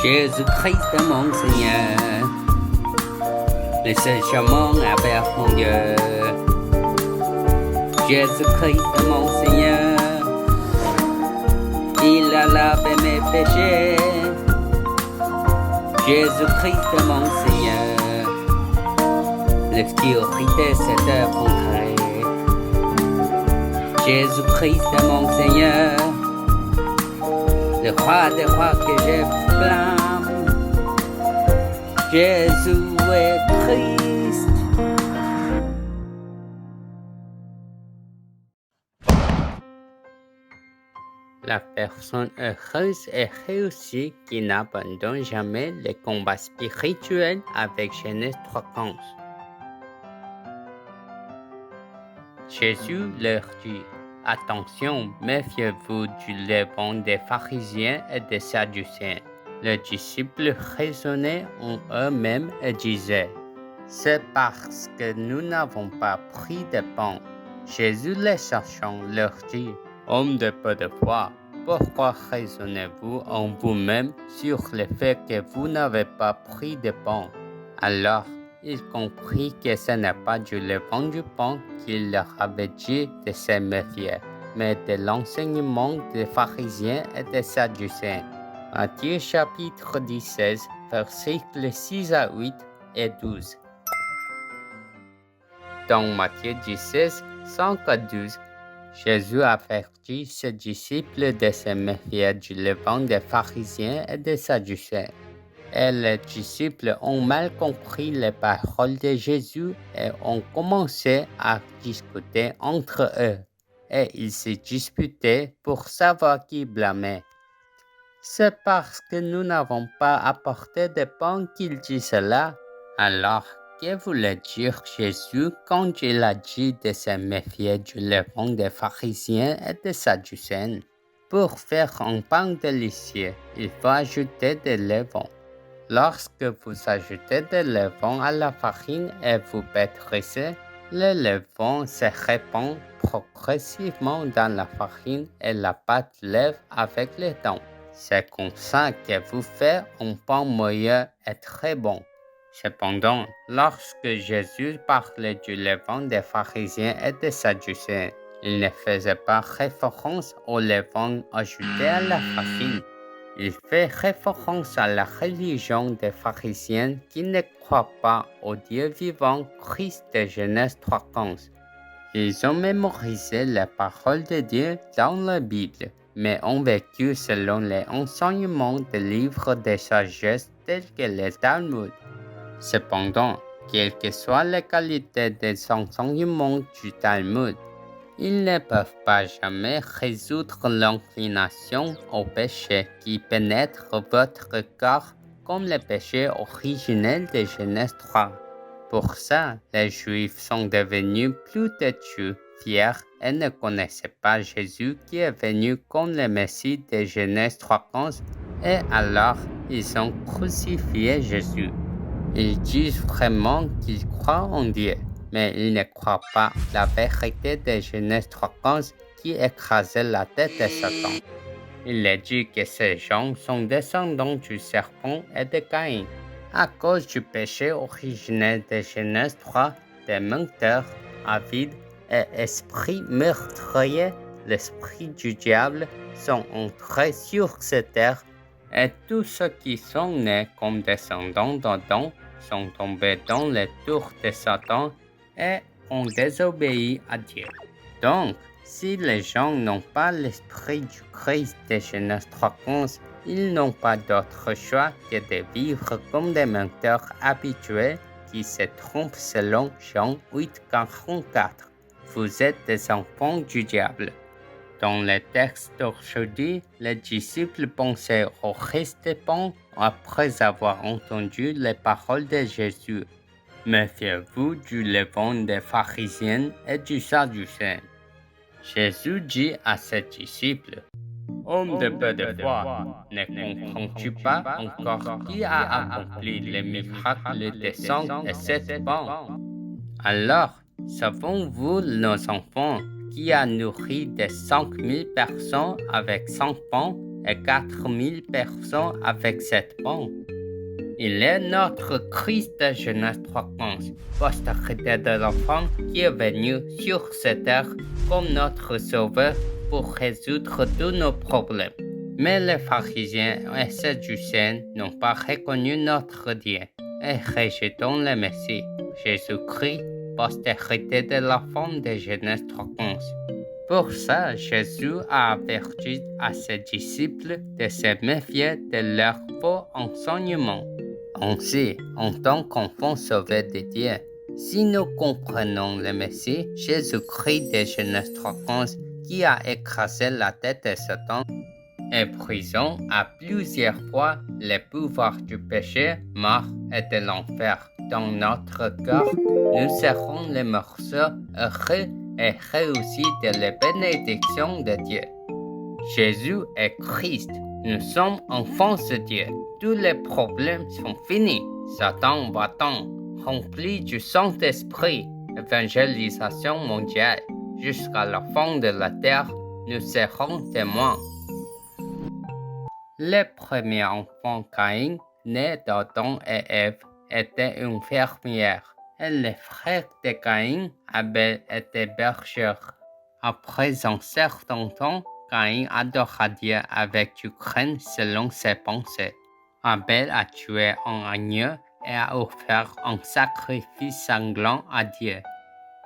Jésus-Christ mon Seigneur, le seul chemin vers mon Dieu. Jésus-Christ mon Seigneur, il a lavé mes péchés. Jésus-Christ mon Seigneur, l'obscurité s'est effondrée. Jésus-Christ mon Seigneur, le roi des rois que je blâme. Jésus est Christ. La personne heureuse et réussie qui n'abandonne jamais les combats spirituels avec Genèse 3:15. Jésus leur dit: attention, méfiez-vous du levain des pharisiens et des sadducéens. Les disciples raisonnaient en eux-mêmes et disaient: c'est parce que nous n'avons pas pris de pain. Jésus les cherchant leur dit: hommes de peu de foi, pourquoi raisonnez-vous en vous-même sur le fait que vous n'avez pas pris de pain? Alors, il comprit que ce n'est pas du levain du pain qu'il leur avait dit de se méfier, mais de l'enseignement des pharisiens et des sadducéens. Matthieu chapitre 16, versets 6 à 8 et 12. Dans Matthieu 16, 5 à 12, Jésus avertit ses disciples de se méfier du levain des pharisiens et des sadducéens. Et les disciples ont mal compris les paroles de Jésus et ont commencé à discuter entre eux. Et ils se disputaient pour savoir qui blâmait. C'est parce que nous n'avons pas apporté de pain qu'il dit cela. Alors, que voulait dire Jésus quand il a dit de se méfier du levain des pharisiens et des sadducéens? Pour faire un pain délicieux, il faut ajouter de levain. Lorsque vous ajoutez de levain à la farine et vous pétrissez, le levain se répand progressivement dans la farine et la pâte lève avec le temps. C'est comme ça que vous faites un pain moelleux et très bon. Cependant, lorsque Jésus parlait du levain des pharisiens et des sadducéens, il ne faisait pas référence au levain ajouté à la farine. Il fait référence à la religion des pharisiens qui ne croient pas au Dieu vivant Christ de Genèse 3:15. Ils ont mémorisé les paroles de Dieu dans la Bible, mais ont vécu selon les enseignements des livres de sagesse tels que les Talmud. Cependant, quelle que soit la qualité des enseignements du Talmud, ils ne peuvent pas jamais résoudre l'inclination au péché qui pénètre votre corps comme le péché originel de Genèse 3. Pour ça, les Juifs sont devenus plus têtus, fiers et ne connaissaient pas Jésus qui est venu comme le Messie de Genèse 3:15 et alors ils ont crucifié Jésus. Ils disent vraiment qu'ils croient en Dieu, mais ils ne croient pas la vérité de Genèse 3:15 qui écrasait la tête de Satan. Il est dit que ces gens sont descendants du serpent et de Caïn. À cause du péché originel de Genèse 3, des menteurs, avides et esprits meurtriers, l'esprit du diable, sont entrés sur cette terre et tous ceux qui sont nés comme descendants d'Adam sont tombés dans les tours de Satan et ont désobéi à Dieu. Donc, si les gens n'ont pas l'esprit du Christ de Genèse 3:15, ils n'ont pas d'autre choix que de vivre comme des menteurs habitués qui se trompent selon Jean 8:44. Vous êtes des enfants du diable. Dans le texte d'aujourd'hui, les disciples pensaient au reste des pains après avoir entendu les paroles de Jésus. Méfiez-vous du levain des pharisiens et du sadducéen. Jésus dit à ses disciples: homme de peu de foi, ne comprends-tu pas encore qui a accompli les miracles des 5 et 7 pains? Alors, savons-vous, nos enfants, qui a nourri des 5000 personnes avec 5 pains et 4000 personnes avec cette bombe. Il est notre Christ de Genèse 3:15, postérité de l'enfant qui est venu sur cette terre comme notre sauveur pour résoudre tous nos problèmes. Mais les pharisiens et sadducéens n'ont pas reconnu notre Dieu et rejetant le Messie, Jésus-Christ, postérité de la femme de Genèse 3:15. Pour ça, Jésus a averti à ses disciples de se méfier de leur faux enseignement. Ainsi, en tant qu'enfants sauvés de Dieu, si nous comprenons le Messie, Jésus-Christ de Genèse 3:15, qui a écrasé la tête de Satan, et brisant à plusieurs fois les pouvoirs du péché, mort et de l'enfer dans notre cœur, nous serons les morceaux heureux et réussis de la bénédiction de Dieu. Jésus est Christ. Nous sommes enfants de Dieu. Tous les problèmes sont finis. Satan va-t'en, rempli du Saint-Esprit, évangélisation mondiale. Jusqu'à la fin de la terre, nous serons témoins. Le premier enfant Caïn, né d'Adam et Ève, était une fermière. Et les frères de Caïn, Abel, étaient bergers. Après un certain temps, Caïn adora Dieu avec du crainte selon ses pensées. Abel a tué un agneau et a offert un sacrifice sanglant à Dieu.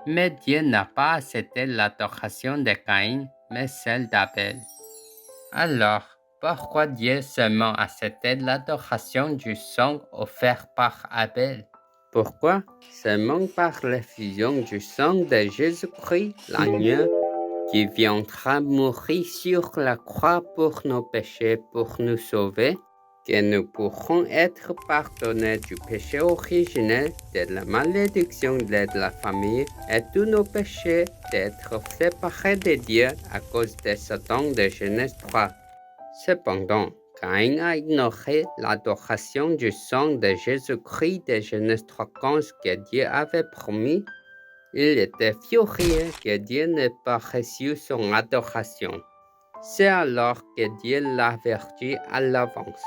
Mais Dieu n'a pas accepté l'adoration de Caïn, mais celle d'Abel. Alors, pourquoi Dieu seulement acceptait l'adoration du sang offert par Abel? Pourquoi? Seulement par l'effusion du sang de Jésus-Christ, l'agneau, qui viendra mourir sur la croix pour nos péchés, pour nous sauver, que nous pourrons être pardonnés du péché originel, de la malédiction de la famille et tous nos péchés, d'être séparés de Dieu à cause de Satan de Genèse 3. Cependant, Caïn a ignoré l'adoration du sang de Jésus-Christ de Genèse 3:15 que Dieu avait promis. Il était furieux que Dieu n'ait pas reçu son adoration. C'est alors que Dieu l'avertit à l'avance.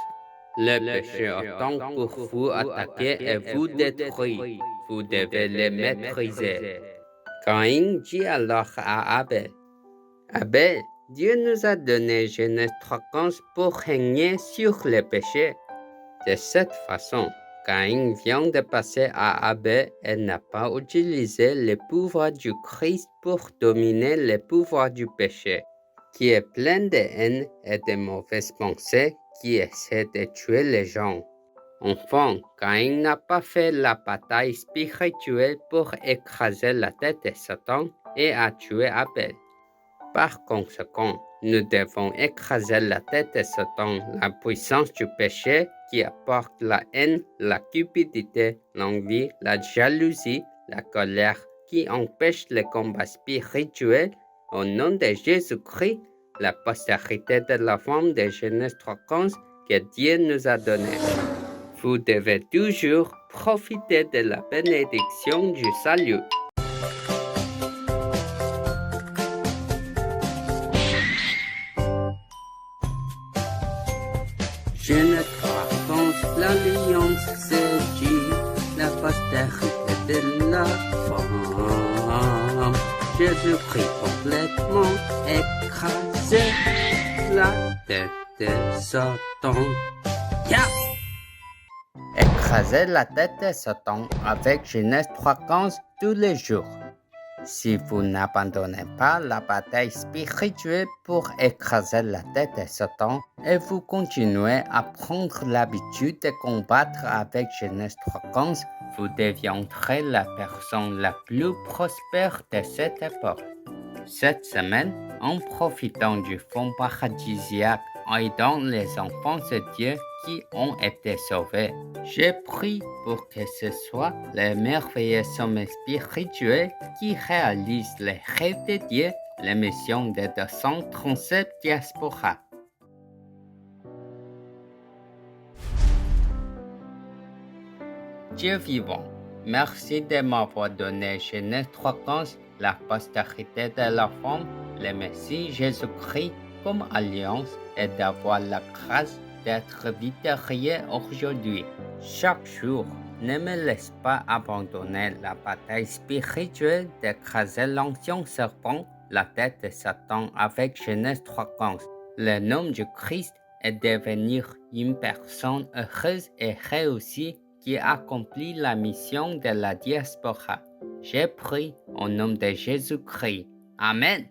Le péché attend pour vous attaquer et vous détruire. Vous devez le maîtriser. Caïn dit alors à Abel, Abel, Dieu nous a donné Genèse 3:15 pour régner sur le péché. De cette façon, Caïn vient de passer à Abel et n'a pas utilisé le pouvoir du Christ pour dominer le pouvoir du péché, qui est plein de haine et de mauvaises pensées qui essaient de tuer les gens. Enfin, Caïn n'a pas fait la bataille spirituelle pour écraser la tête de Satan et a tué Abel. Par conséquent, nous devons écraser la tête de Satan, la puissance du péché qui apporte la haine, la cupidité, l'envie, la jalousie, la colère, qui empêche le combat spirituel. Au nom de Jésus-Christ, la postérité de la femme de Genèse 3:15 que Dieu nous a donnée. Vous devez toujours profiter de la bénédiction du salut. Genèse 3:15, l'alliance c'est Dieu, la postérité de la femme. Jésus-Christ complètement écrasé la tête de Satan. Yeah! Écraser la tête de Satan avec Genèse 3:15 tous les jours. Si vous n'abandonnez pas la bataille spirituelle pour écraser la tête de Satan et vous continuez à prendre l'habitude de combattre avec Genèse 3:15, vous deviendrez la personne la plus prospère de cette époque. Cette semaine, en profitant du fonds paradisiaque, aidant les enfants de Dieu qui ont été sauvés, j'ai prié pour que ce soit le merveilleux sommet spirituel qui réalise les rêves de Dieu, les missions de 237 diasporas. Dieu vivant, merci de m'avoir donné Genèse 3:15, la postérité de la femme, le Messie Jésus-Christ, comme alliance et d'avoir la grâce d'être victorieux aujourd'hui. Chaque jour, ne me laisse pas abandonner la bataille spirituelle d'écraser l'ancien serpent, la tête de Satan avec Genèse 3:15. Le nom du Christ est devenir une personne heureuse et réussie qui accomplit la mission de la diaspora. J'ai pris au nom de Jésus-Christ. Amen.